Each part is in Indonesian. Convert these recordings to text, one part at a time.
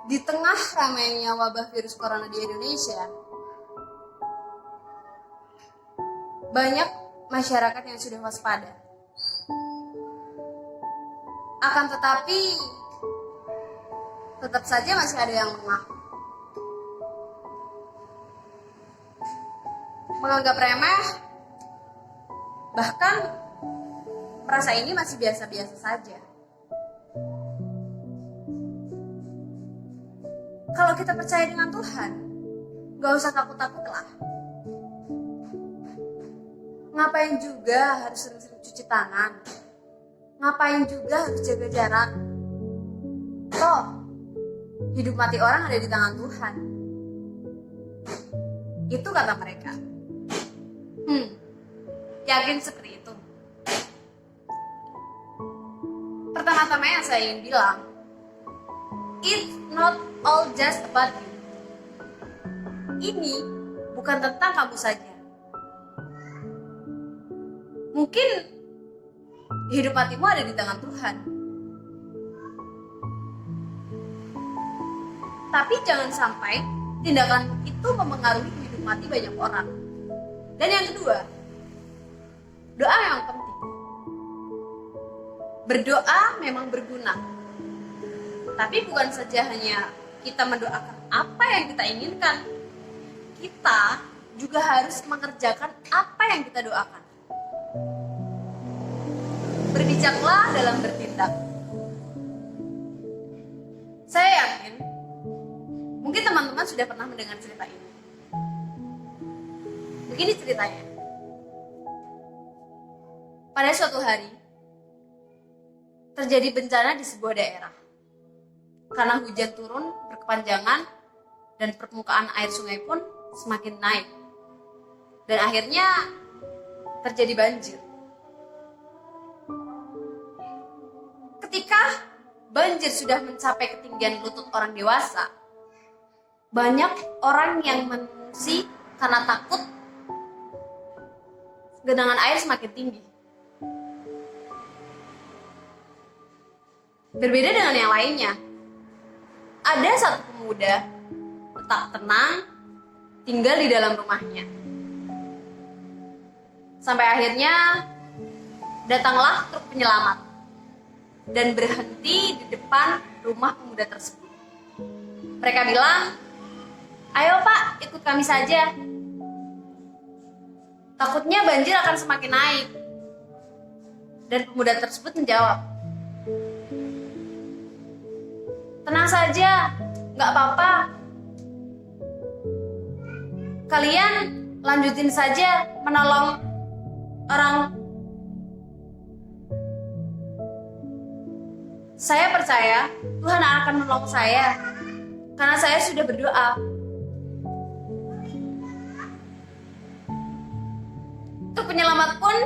Di tengah ramainya wabah virus corona di Indonesia, banyak masyarakat yang sudah waspada. Akan tetapi, tetap saja masih ada yang lengah. Menganggap remeh, bahkan merasa ini masih biasa-biasa saja. Kalau kita percaya dengan Tuhan, gak usah takut-takut lah. Ngapain juga harus sering-sering cuci tangan? Ngapain juga harus jaga jarak? Toh, hidup mati orang ada di tangan Tuhan. Itu kata mereka. Yakin seperti itu? Pertama-tama yang saya ingin bilang, it's not all just about you. Ini bukan tentang kamu saja. Mungkin hidup matimu ada di tangan Tuhan. Tapi jangan sampai tindakan itu mempengaruhi hidup mati banyak orang. Dan yang kedua, doa yang penting. Berdoa memang berguna. Tapi bukan saja hanya kita mendoakan apa yang kita inginkan. Kita juga harus mengerjakan apa yang kita doakan. Berbijaklah dalam bertindak. Saya yakin, mungkin teman-teman sudah pernah mendengar cerita ini. Begini ceritanya. Pada suatu hari, terjadi bencana di sebuah daerah. Karena hujan turun berkepanjangan dan permukaan air sungai pun semakin naik. Dan akhirnya terjadi banjir. Ketika banjir sudah mencapai ketinggian lutut orang dewasa, banyak orang yang mengungsi karena takut genangan air semakin tinggi. Berbeda dengan yang lainnya, ada satu pemuda tetap tenang tinggal di dalam rumahnya. Sampai akhirnya datanglah truk penyelamat dan berhenti di depan rumah pemuda tersebut. Mereka bilang, "Ayo Pak, ikut kami saja. Takutnya banjir akan semakin naik." Dan pemuda tersebut menjawab, "Tenang saja, gak apa-apa. Kalian lanjutin saja menolong orang. Saya percaya Tuhan akan menolong saya, karena saya sudah berdoa." Truk penyelamat pun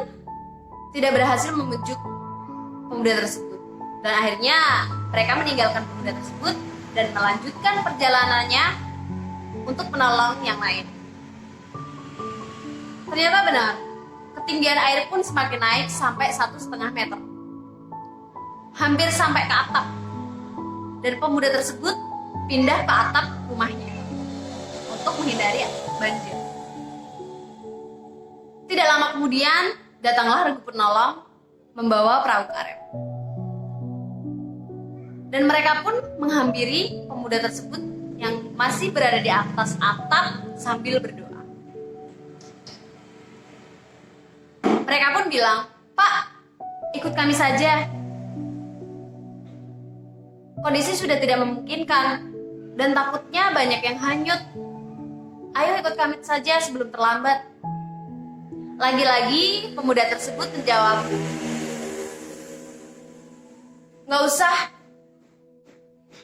tidak berhasil membujuk pemuda tersebut. Dan akhirnya mereka meninggalkan pemuda tersebut dan melanjutkan perjalanannya untuk menolong yang lain. Ternyata benar, ketinggian air pun semakin naik sampai 1,5 meter. Hampir sampai ke atap. Dan pemuda tersebut pindah ke atap rumahnya untuk menghindari banjir. Tidak lama kemudian, datanglah regu penolong membawa perahu karet. Dan mereka pun menghampiri pemuda tersebut yang masih berada di atas atap sambil berdoa. Mereka pun bilang, "Pak, ikut kami saja. Kondisi sudah tidak memungkinkan dan takutnya banyak yang hanyut. Ayo ikut kami saja sebelum terlambat." Lagi-lagi pemuda tersebut menjawab, "Nggak usah.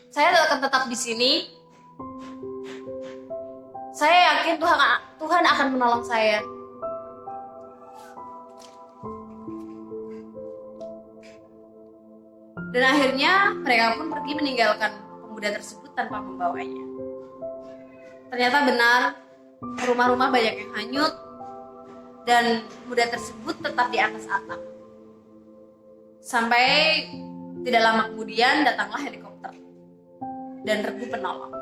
Saya akan tetap di sini. Saya yakin Tuhan akan menolong saya." Dan akhirnya mereka pun pergi meninggalkan pemuda tersebut tanpa membawanya. Ternyata benar, rumah-rumah banyak yang hanyut dan pemuda tersebut tetap di atas atap. Sampai tidak lama kemudian datanglah helikopter. dan regu penolong.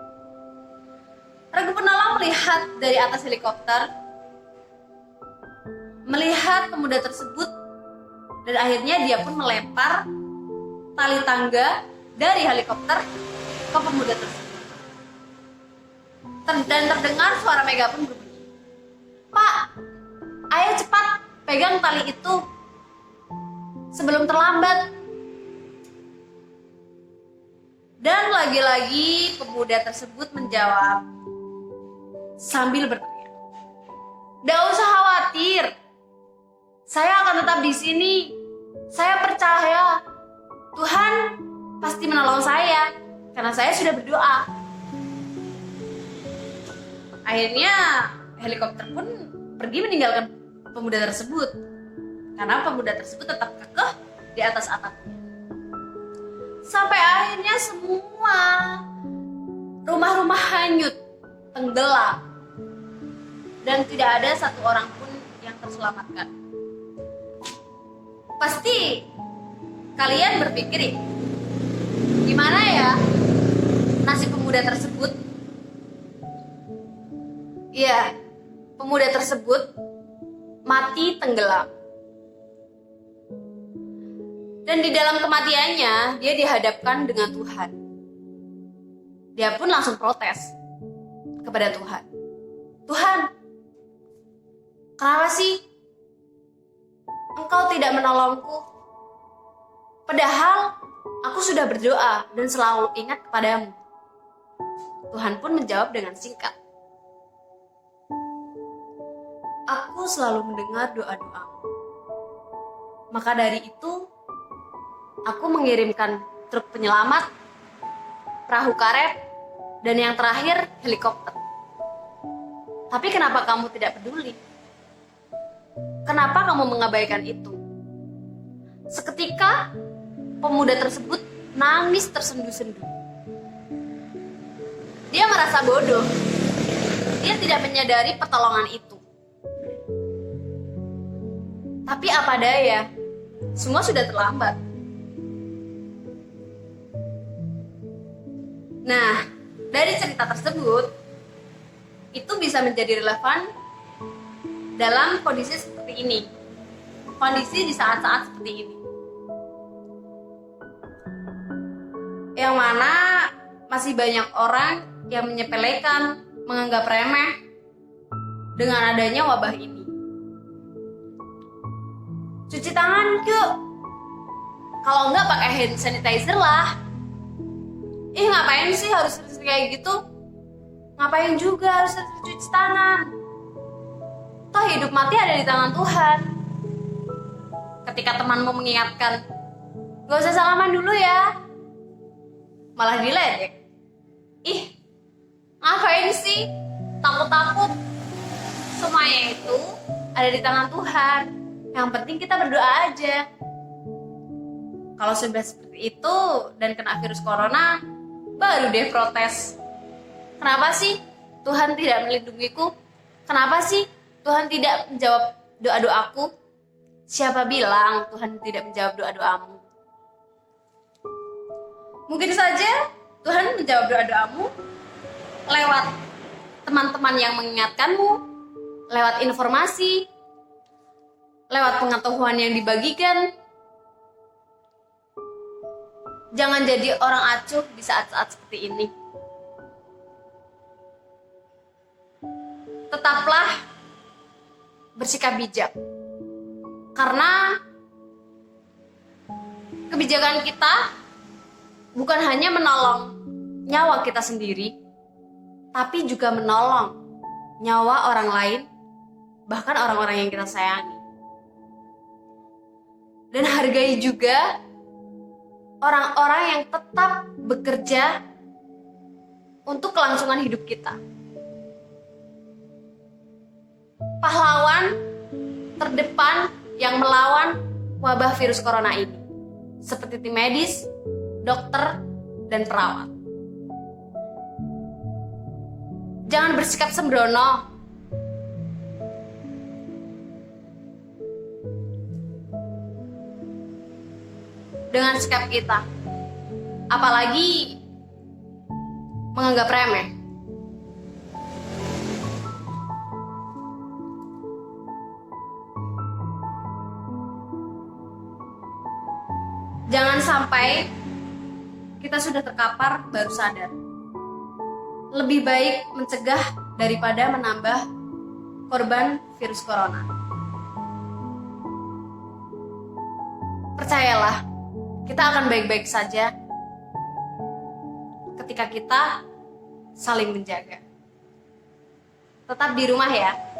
Regu penolong melihat dari atas helikopter, melihat pemuda tersebut, dan akhirnya dia pun melempar tali tangga dari helikopter ke pemuda tersebut. Dan terdengar suara megafon berbunyi, "Pak, ayo cepat pegang tali itu sebelum terlambat." Dan lagi-lagi pemuda tersebut menjawab sambil berteriak, "Nggak usah khawatir, saya akan tetap di sini. Saya percaya Tuhan pasti menolong saya karena saya sudah berdoa." Akhirnya helikopter pun pergi meninggalkan pemuda tersebut karena pemuda tersebut tetap kekeh di atas atapnya. Sampai akhirnya semua rumah-rumah hanyut, tenggelam, dan tidak ada satu orang pun yang terselamatkan. Pasti kalian berpikir, gimana ya nasib pemuda tersebut? Iya, pemuda tersebut mati tenggelam. Dan di dalam kematiannya, dia dihadapkan dengan Tuhan. Dia pun langsung protes kepada Tuhan. "Tuhan, kenapa sih Engkau tidak menolongku? Padahal aku sudah berdoa dan selalu ingat kepadamu." Tuhan pun menjawab dengan singkat, "Aku selalu mendengar doa-doamu. Maka dari itu, aku mengirimkan truk penyelamat, perahu karet, dan yang terakhir helikopter. Tapi kenapa kamu tidak peduli? Kenapa kamu mengabaikan itu?" Seketika, pemuda tersebut nangis tersendu-sendu. Dia merasa bodoh. Dia tidak menyadari pertolongan itu. Tapi apa daya, semua sudah terlambat. Nah, dari cerita tersebut, itu bisa menjadi relevan dalam kondisi seperti ini. Kondisi di saat-saat seperti ini. Yang mana masih banyak orang yang menyepelekan, menganggap remeh dengan adanya wabah ini. Cuci tangan yuk. Kalau enggak pakai hand sanitizer lah. Ngapain sih harus kayak gitu? Ngapain juga harus cuci tangan? Toh hidup mati ada di tangan Tuhan. Ketika temanmu mengingatkan, "Gak usah salaman dulu ya," malah diledek. Ngapain sih? Takut-takut. Semuanya itu ada di tangan Tuhan. Yang penting kita berdoa aja. Kalau sudah seperti itu dan kena virus corona, baru deh protes. Kenapa sih Tuhan tidak melindungiku? Kenapa sih Tuhan tidak menjawab doa-doaku? Siapa bilang Tuhan tidak menjawab doa-doamu? Mungkin saja Tuhan menjawab doa-doamu lewat teman-teman yang mengingatkanmu, lewat informasi, lewat pengetahuan yang dibagikan. Jangan jadi orang acuh di saat-saat seperti ini. Tetaplah bersikap bijak. Karena kebijakan kita bukan hanya menolong nyawa kita sendiri, tapi juga menolong nyawa orang lain, bahkan orang-orang yang kita sayangi. Dan hargai juga orang-orang yang tetap bekerja untuk kelangsungan hidup kita. Pahlawan terdepan yang melawan wabah virus corona ini, seperti tim medis, dokter, dan perawat. Jangan bersikap sembrono. Dengan sikap kita, apalagi menganggap remeh. Jangan sampai kita sudah terkapar baru sadar. Lebih baik mencegah daripada menambah korban virus corona. Percayalah, kita akan baik-baik saja ketika kita saling menjaga. Tetap di rumah ya.